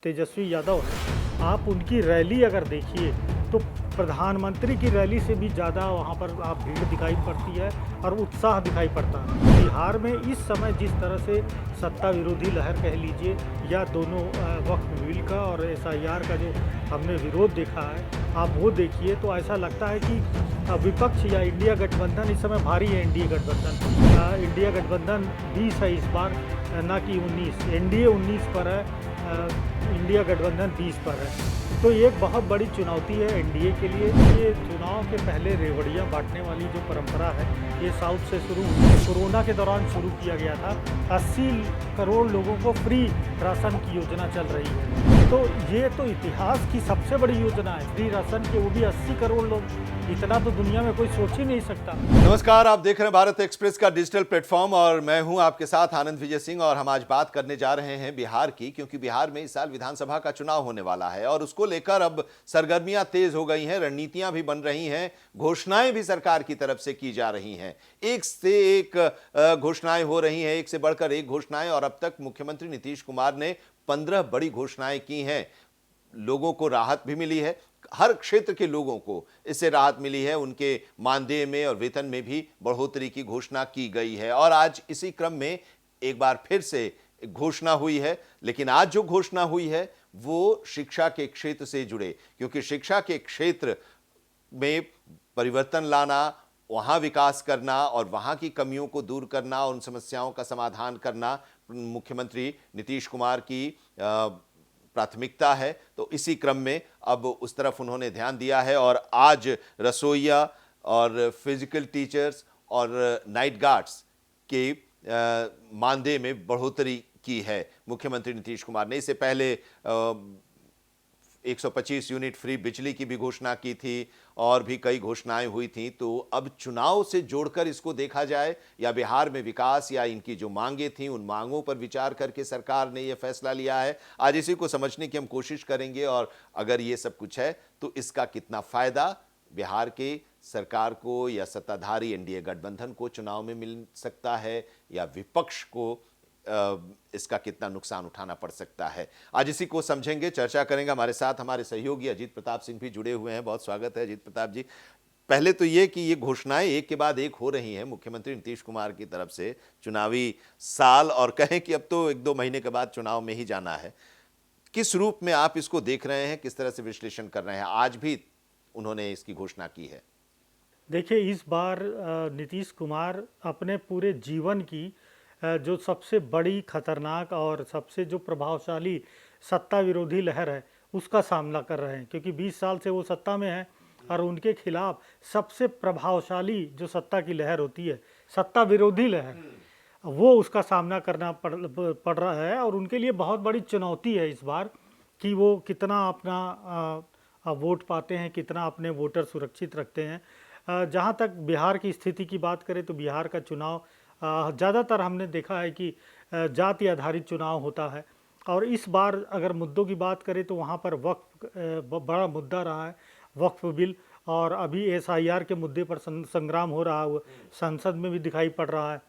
तेजस्वी यादव है, आप उनकी रैली अगर देखिए तो प्रधानमंत्री की रैली से भी ज़्यादा वहाँ पर आप भीड़ दिखाई पड़ती है और उत्साह दिखाई पड़ता है। बिहार में इस समय जिस तरह से सत्ता विरोधी लहर कह लीजिए या दोनों वक्फ बिल का और एसआईआर का जो हमने विरोध देखा है, आप वो देखिए तो ऐसा लगता है कि विपक्ष या इंडिया गठबंधन इस समय भारी है। इंडिया गठबंधन इंडिया गठबंधन 20 है इस बार, ना कि 19। एनडीए 19 पर है, इंडिया गठबंधन 20 पर है। तो ये एक बहुत बड़ी चुनौती है एनडीए के लिए। ये चुनाव के पहले रेवड़ियाँ बांटने वाली जो परंपरा है, ये साउथ से शुरू कोरोना के दौरान शुरू किया गया था। 80 करोड़ लोगों को फ्री राशन की योजना चल रही है। तो ये तो इतिहास की सबसे बड़ी योजना है, फ्री राशन की, वो भी 80 करोड़ लोग। इतना तो दुनिया में कोई सोच ही नहीं सकता। नमस्कार, आप देख रहे हैं भारत एक्सप्रेस का डिजिटल प्लेटफॉर्म और मैं हूं आपके साथ आनंद विजय सिंह। और हम आज बात करने जा रहे हैं बिहार की, क्योंकि बिहार में इस साल विधानसभा का चुनाव होने वाला है और उसको लेकर अब सरगर्मियां तेज हो गई हैं, रणनीतियां भी बन रही हैं, घोषणाएं भी सरकार की तरफ से की जा रही हैं। एक से एक घोषणाएं हो रही हैं, एक से बढ़कर एक घोषणाएं। और अब तक मुख्यमंत्री नीतीश कुमार ने 15 बड़ी घोषणाएं की हैं। लोगों को राहत भी मिली है, हर क्षेत्र के लोगों को इससे राहत मिली है। उनके मानदेय में और वेतन में भी बढ़ोतरी की घोषणा की गई है और आज इसी क्रम में एक बार फिर से घोषणा हुई है। लेकिन आज जो घोषणा हुई है वो शिक्षा के क्षेत्र से जुड़े, क्योंकि शिक्षा के क्षेत्र में परिवर्तन लाना, वहां विकास करना और वहां की कमियों को दूर करना, उन समस्याओं का समाधान करना मुख्यमंत्री नीतीश कुमार की प्राथमिकता है। तो इसी क्रम में अब उस तरफ उन्होंने ध्यान दिया है और आज रसोइया और फिजिकल टीचर्स और नाइट गार्ड्स के मानदेय में बढ़ोतरी की है मुख्यमंत्री नीतीश कुमार ने। इससे पहले 125 यूनिट फ्री बिजली की भी घोषणा की थी और भी कई घोषणाएं हुई थी। तो अब चुनाव से जोड़कर इसको देखा जाए या बिहार में विकास या इनकी जो मांगे थी उन मांगों पर विचार करके सरकार ने यह फैसला लिया है। आज इसी को समझने की हम कोशिश करेंगे और अगर ये सब कुछ है तो इसका कितना फायदा बिहार के सरकार को या सत्ताधारी एनडीए गठबंधन को चुनाव में मिल सकता है या विपक्ष को इसका कितना नुकसान उठाना पड़ सकता है। आज इसी को समझेंगे, चर्चा करेंगे। हमारे साथ हमारे सहयोगी अजीत प्रताप सिंह भी जुड़े हुए हैं। बहुत स्वागत है अजीत प्रताप जी। पहले तो ये कि ये घोषणाएं एक के बाद एक हो रही हैं मुख्यमंत्री नीतीश कुमार की तरफ से चुनावी साल, और कहें कि अब तो 1-2 महीने के बाद चुनाव में ही जाना है। किस रूप में आप इसको देख रहे हैं, किस तरह से विश्लेषण कर रहे हैं? आज भी उन्होंने इसकी घोषणा की है। देखिए, इस बार नीतीश कुमार अपने पूरे जीवन की जो सबसे बड़ी खतरनाक और सबसे जो प्रभावशाली सत्ता विरोधी लहर है उसका सामना कर रहे हैं, क्योंकि 20 साल से वो सत्ता में हैं और उनके खिलाफ सबसे प्रभावशाली जो सत्ता की लहर होती है, सत्ता विरोधी लहर, वो उसका सामना करना पड़ रहा है। और उनके लिए बहुत बड़ी चुनौती है इस बार कि वो कितना अपना वोट पाते हैं, कितना अपने वोटर सुरक्षित रखते हैं। जहाँ तक बिहार की स्थिति की बात करें तो बिहार का चुनाव ज़्यादातर हमने देखा है कि जाति आधारित चुनाव होता है। और इस बार अगर मुद्दों की बात करें तो वहाँ पर वक्फ बड़ा मुद्दा रहा है, वक्फ बिल, और अभी एसआईआर के मुद्दे पर संग्राम हो रहा है, संसद में भी दिखाई पड़ रहा है।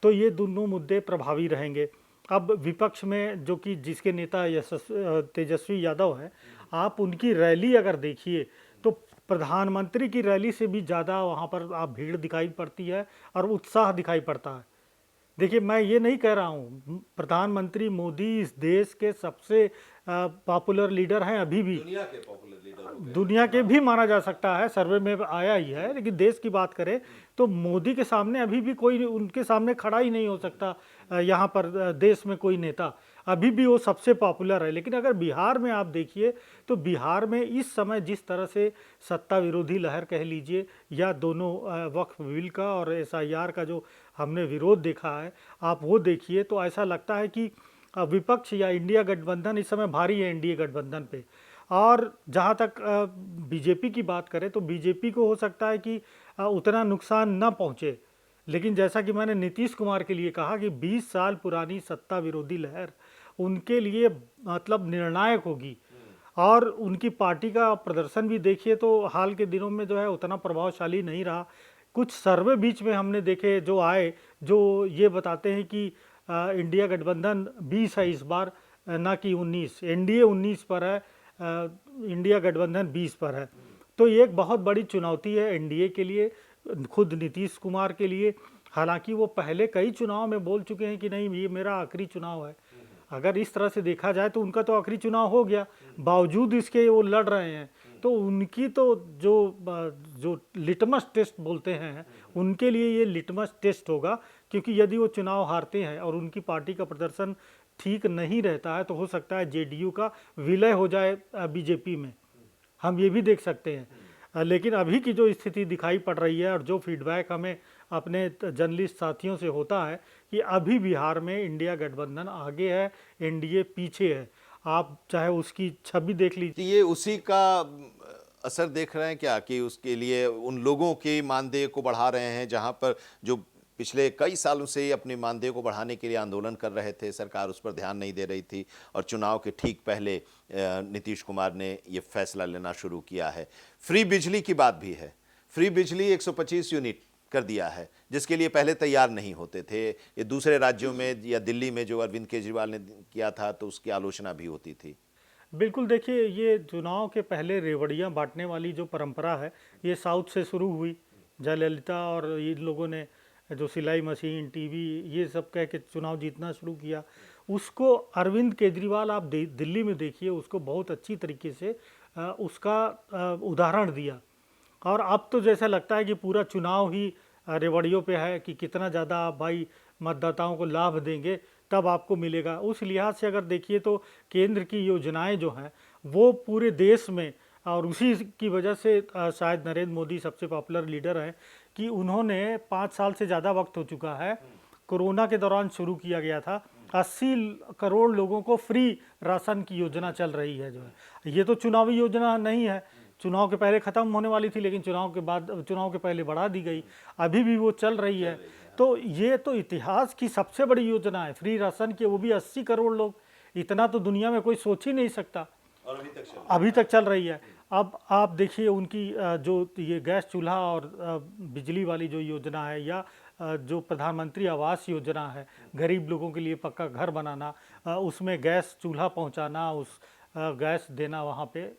तो ये दोनों मुद्दे प्रभावी रहेंगे। अब विपक्ष में जो कि जिसके नेता तेजस्वी यादव है, आप उनकी रैली अगर देखिए तो प्रधानमंत्री की रैली से भी ज़्यादा वहाँ पर आप भीड़ दिखाई पड़ती है और उत्साह दिखाई पड़ता है। देखिए, मैं ये नहीं कह रहा हूँ, प्रधानमंत्री मोदी इस देश के सबसे पॉपुलर लीडर हैं अभी भी, दुनिया के पॉपुलर लीडर, दुनिया के भी माना जा सकता है, सर्वे में आया ही है। लेकिन देश की बात करें तो मोदी के सामने अभी भी कोई उनके सामने खड़ा ही नहीं हो सकता। यहाँ पर देश में कोई नेता अभी भी वो सबसे पॉपुलर है। लेकिन अगर बिहार में आप देखिए तो बिहार में इस समय जिस तरह से सत्ता विरोधी लहर कह लीजिए या दोनों वक्फ बिल का और एसआईआर का जो हमने विरोध देखा है, आप वो देखिए तो ऐसा लगता है कि विपक्ष या इंडिया गठबंधन इस समय भारी है एनडीए गठबंधन पे। और जहाँ तक बीजेपी की बात करें तो बीजेपी को हो सकता है कि उतना नुकसान न पहुँचे। लेकिन जैसा कि मैंने नीतीश कुमार के लिए कहा कि 20 साल पुरानी सत्ता विरोधी लहर उनके लिए मतलब निर्णायक होगी। और उनकी पार्टी का प्रदर्शन भी देखिए तो हाल के दिनों में जो है उतना प्रभावशाली नहीं रहा। कुछ सर्वे बीच में हमने देखे जो आए, जो ये बताते हैं कि इंडिया गठबंधन 20 है इस बार, ना कि 19। एनडीए 19 पर है, इंडिया गठबंधन 20 पर है। तो ये एक बहुत बड़ी चुनौती है एनडीए के लिए, खुद नीतीश कुमार के लिए। हालांकि वो पहले कई चुनाव में बोल चुके हैं कि नहीं ये मेरा आखिरी चुनाव है। अगर इस तरह से देखा जाए तो उनका तो आखिरी चुनाव हो गया, बावजूद इसके वो लड़ रहे हैं। तो उनकी तो जो लिटमस टेस्ट बोलते हैं, उनके लिए ये लिटमस टेस्ट होगा। क्योंकि यदि वो चुनाव हारते हैं और उनकी पार्टी का प्रदर्शन ठीक नहीं रहता है तो हो सकता है जेडीयू का विलय हो जाए बीजेपी में, हम ये भी देख सकते हैं। लेकिन अभी की जो स्थिति दिखाई पड़ रही है और जो फीडबैक हमें अपने जर्नलिस्ट साथियों से होता है कि अभी बिहार में इंडिया गठबंधन आगे है, एनडीए पीछे है। आप चाहे उसकी छवि देख लीजिए। तो ये उसी का असर देख रहे हैं क्या कि उसके लिए उन लोगों के मानदेय को बढ़ा रहे हैं जहां पर जो पिछले कई सालों से ही अपने मानदेय को बढ़ाने के लिए आंदोलन कर रहे थे, सरकार उस पर ध्यान नहीं दे रही थी और चुनाव के ठीक पहले नीतीश कुमार ने ये फैसला लेना शुरू किया है। फ्री बिजली की बात भी है, फ्री बिजली 125 यूनिट कर दिया है जिसके लिए पहले तैयार नहीं होते थे। ये दूसरे राज्यों में या दिल्ली में जो अरविंद केजरीवाल ने किया था तो उसकी आलोचना भी होती थी। बिल्कुल, देखिए ये चुनाव के पहले रेवड़ियाँ बांटने वाली जो परंपरा है ये साउथ से शुरू हुई। जयललिता और इन लोगों ने जो सिलाई मशीन, टीवी ये सब कह के चुनाव जीतना शुरू किया। उसको अरविंद केजरीवाल आप दिल्ली में देखिए, उसको बहुत अच्छी तरीके से उसका उदाहरण दिया। और अब तो जैसा लगता है कि पूरा चुनाव ही रेवड़ियों पे है कि कितना ज़्यादा आप भाई मतदाताओं को लाभ देंगे तब आपको मिलेगा। उस लिहाज से अगर देखिए तो केंद्र की योजनाएं जो हैं वो पूरे देश में, और उसी की वजह से शायद नरेंद्र मोदी सबसे पॉपुलर लीडर हैं कि उन्होंने 5 साल से ज़्यादा वक्त हो चुका है, कोरोना के दौरान शुरू किया गया था। 80 करोड़ लोगों को फ्री राशन की योजना चल रही है जो है। ये तो चुनावी योजना नहीं है, चुनाव के पहले ख़त्म होने वाली थी लेकिन चुनाव के बाद, चुनाव के पहले बढ़ा दी गई, अभी भी वो चल रही है। तो ये तो इतिहास की सबसे बड़ी योजना है फ्री राशन की, वो भी 80 करोड़ लोग, इतना तो दुनिया में कोई सोच ही नहीं सकता। और अभी तक चल रही है। अब आप देखिए उनकी जो ये गैस चूल्हा और बिजली वाली जो योजना है, या जो प्रधानमंत्री आवास योजना है, गरीब लोगों के लिए पक्का घर बनाना, उसमें गैस चूल्हा पहुंचाना, उस गैस देना वहाँ पे,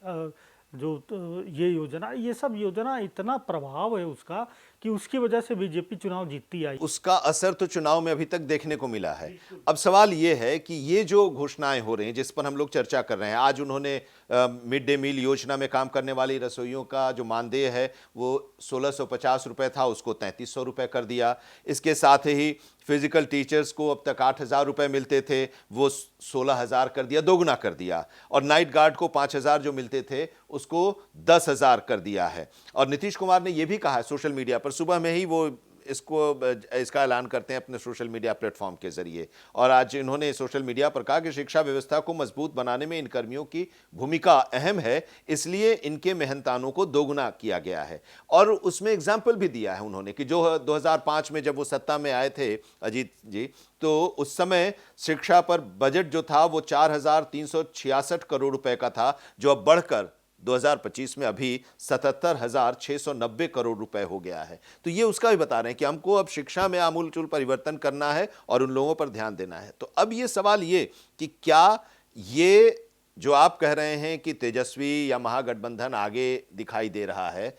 ये योजना, ये सब योजना इतना प्रभाव है उसका कि उसकी वजह से बीजेपी चुनाव जीतती आई। उसका असर तो चुनाव में अभी तक देखने को मिला है। अब सवाल ये है कि ये जो घोषणाएं हो रही हैं जिस पर हम लोग चर्चा कर रहे हैं, आज उन्होंने मिड डे मील योजना में काम करने वाली रसोइयों का जो मानदेय है वो 1650 रुपये था, उसको 3300 रुपये कर दिया। इसके साथ ही फिजिकल टीचर्स को अब तक 8000 रुपये मिलते थे, वो 16000 कर दिया, दोगुना कर दिया। और नाइट गार्ड को 5000 जो मिलते थे उसको 10000 कर दिया है। और नीतीश कुमार ने यह भी कहा है सोशल मीडिया पर, सुबह में ही वो इसका ऐलान करते हैं अपने सोशल मीडिया प्लेटफॉर्म के जरिए, और आज इन्होंने सोशल मीडिया पर कहा कि शिक्षा व्यवस्था को मजबूत बनाने में इन कर्मियों की भूमिका अहम है, इसलिए इनके मेहनतानों को दोगुना किया गया है। और उसमें एग्जाम्पल भी दिया है उन्होंने कि जो 2005 में जब वो सत्ता में आए थे अजीत जी, तो उस समय शिक्षा पर बजट जो था वो 4366 करोड़ रुपए का था, जो अब बढ़कर 2025 में अभी 77,690 करोड़ रुपए हो गया है। तो ये उसका भी बता रहे हैं कि हमको अब शिक्षा में आमूलचूल परिवर्तन करना है और उन लोगों पर ध्यान देना है। तो अब ये सवाल ये कि क्या ये जो आप कह रहे हैं कि तेजस्वी या महागठबंधन आगे दिखाई दे रहा है,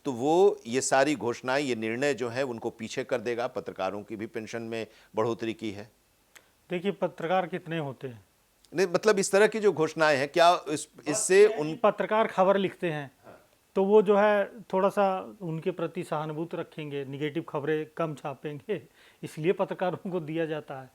तो वो ये सारी घोषणाएं, ये निर्णय जो है उनको पीछे कर देगा? पत्रकारों की भी पेंशन में बढ़ोतरी की है। देखिए पत्रकार कितने होते हैं, नहीं मतलब इस तरह की जो घोषणाएं हैं, क्या इससे उन पत्रकार खबर लिखते हैं तो वो जो है थोड़ा सा उनके प्रति सहानुभूति रखेंगे, निगेटिव खबरें कम छापेंगे, इसलिए पत्रकारों को दिया जाता है,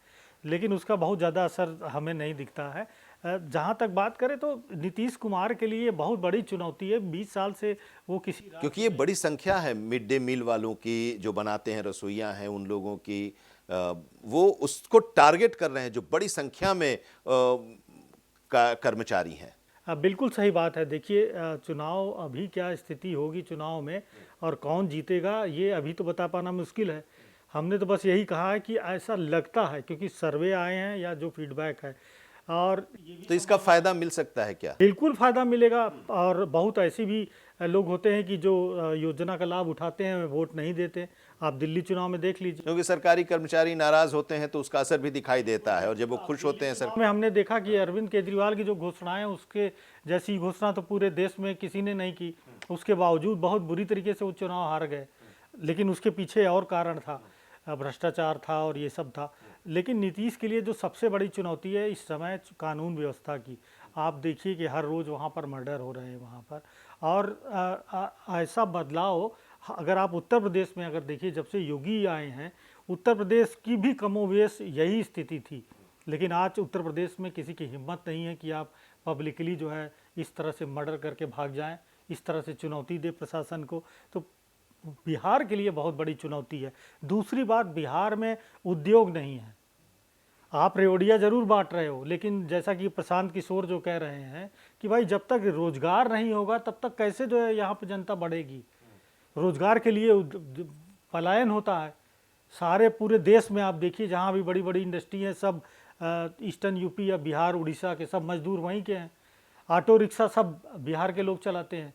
लेकिन उसका बहुत ज़्यादा असर हमें नहीं दिखता है। जहाँ तक बात करें तो नीतीश कुमार के लिए बहुत बड़ी चुनौती है, 20 साल से वो किसी, क्योंकि ये बड़ी संख्या है मिड डे मील वालों की, जो बनाते हैं रसोइयाँ हैं उन लोगों की, वो उसको टारगेट कर रहे हैं जो बड़ी संख्या में कर्मचारी हैं। बिल्कुल सही बात है। देखिए चुनाव अभी क्या स्थिति होगी चुनाव में और कौन जीतेगा ये अभी तो बता पाना मुश्किल है। हमने तो बस यही कहा है कि ऐसा लगता है, क्योंकि सर्वे आए हैं या जो फीडबैक है, और ये भी तो इसका फायदा मिल सकता है क्या? बिल्कुल फ़ायदा मिलेगा। और बहुत ऐसे भी लोग होते हैं कि जो योजना का लाभ उठाते हैं, वोट नहीं देते। आप दिल्ली चुनाव में देख लीजिए। क्योंकि सरकारी कर्मचारी नाराज होते हैं तो उसका असर भी दिखाई देता है, और जब वो खुश होते हैं चुनाव में हमने देखा कि अरविंद केजरीवाल की जो घोषणाएं हैं, उसके जैसी घोषणा तो पूरे देश में किसी ने नहीं की। उसके बावजूद बहुत बुरी तरीके से वो चुनाव हार गए, लेकिन उसके पीछे और कारण था, भ्रष्टाचार था और ये सब था। लेकिन नीतीश के लिए जो सबसे बड़ी चुनौती है इस समय कानून व्यवस्था की। आप देखिए कि हर रोज़ वहाँ पर मर्डर हो रहे हैं वहाँ पर। और ऐसा बदलाव अगर आप उत्तर प्रदेश में अगर देखिए, जब से योगी आए हैं, उत्तर प्रदेश की भी कमोवेश यही स्थिति थी। लेकिन आज उत्तर प्रदेश में किसी की हिम्मत नहीं है कि आप पब्लिकली जो है इस तरह से मर्डर करके भाग जाएं, इस तरह से चुनौती दे प्रशासन को। तो बिहार के लिए बहुत बड़ी चुनौती है। दूसरी बात, बिहार में उद्योग नहीं है। आप रेवड़िया जरूर बांट रहे हो, लेकिन जैसा कि प्रशांत किशोर जो कह रहे हैं कि भाई जब तक रोजगार नहीं होगा तब तक कैसे जो है यहाँ पे जनता बढ़ेगी। रोजगार के लिए पलायन होता है सारे पूरे देश में। आप देखिए जहाँ भी बड़ी बड़ी इंडस्ट्री है, सब ईस्टर्न यूपी या बिहार उड़ीसा के सब मजदूर वहीं के हैं। ऑटो रिक्शा सब बिहार के लोग चलाते हैं।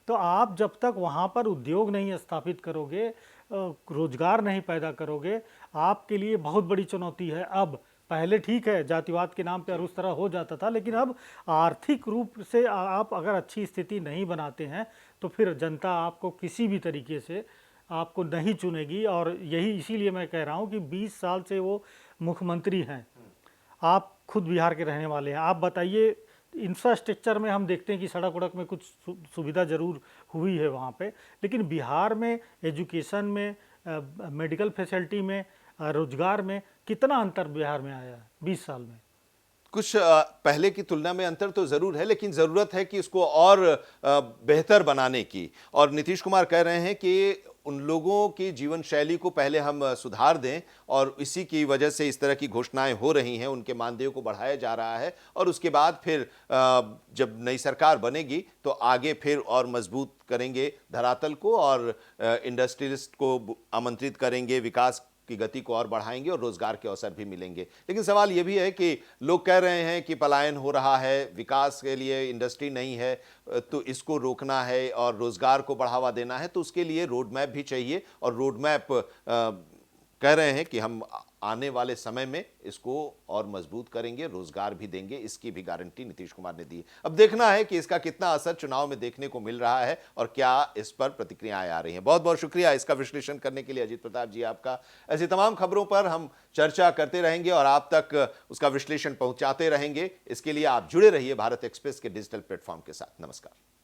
तो आप जब तक वहाँ पर उद्योग नहीं स्थापित करोगे, रोजगार नहीं पैदा करोगे, आपके लिए बहुत बड़ी चुनौती है। अब पहले ठीक है जातिवाद के नाम पे और उस तरह हो जाता था, लेकिन अब आर्थिक रूप से आप अगर अच्छी स्थिति नहीं बनाते हैं तो फिर जनता आपको किसी भी तरीके से आपको नहीं चुनेगी। और यही इसीलिए मैं कह रहा हूँ कि 20 साल से वो मुख्यमंत्री हैं। आप खुद बिहार के रहने वाले हैं, आप बताइए इंफ्रास्ट्रक्चर में हम देखते हैं कि सड़क वड़क में कुछ सुविधा ज़रूर हुई है वहाँ पे, लेकिन बिहार में एजुकेशन में, मेडिकल फैसिलिटी में, रोजगार में कितना अंतर बिहार में आया है 20 साल में? कुछ पहले की तुलना में अंतर तो जरूर है, लेकिन जरूरत है कि इसको और बेहतर बनाने की। और नीतीश कुमार कह रहे हैं कि उन लोगों की जीवन शैली को पहले हम सुधार दें, और इसी की वजह से इस तरह की घोषणाएं हो रही हैं, उनके मानदेय को बढ़ाया जा रहा है। और उसके बाद फिर जब नई सरकार बनेगी तो आगे फिर और मजबूत करेंगे धरातल को, और इंडस्ट्रियलिस्ट को आमंत्रित करेंगे, विकास की गति को और बढ़ाएंगे और रोजगार के अवसर भी मिलेंगे। लेकिन सवाल यह भी है कि लोग कह रहे हैं कि पलायन हो रहा है, विकास के लिए इंडस्ट्री नहीं है, तो इसको रोकना है और रोजगार को बढ़ावा देना है, तो उसके लिए रोड मैप भी चाहिए। और रोड मैप कह रहे हैं कि हम आने वाले समय में इसको और मजबूत करेंगे, रोजगार भी देंगे, इसकी भी गारंटी नीतीश कुमार ने दी। अब देखना है कि इसका कितना असर चुनाव में देखने को मिल रहा है और क्या इस पर प्रतिक्रियाएं आ रही हैं। बहुत बहुत शुक्रिया इसका विश्लेषण करने के लिए अजीत प्रताप जी आपका। ऐसी तमाम खबरों पर हम चर्चा करते रहेंगे और आप तक उसका विश्लेषण पहुंचाते रहेंगे। इसके लिए आप जुड़े रहिए भारत एक्सप्रेस के डिजिटल प्लेटफॉर्म के साथ। नमस्कार।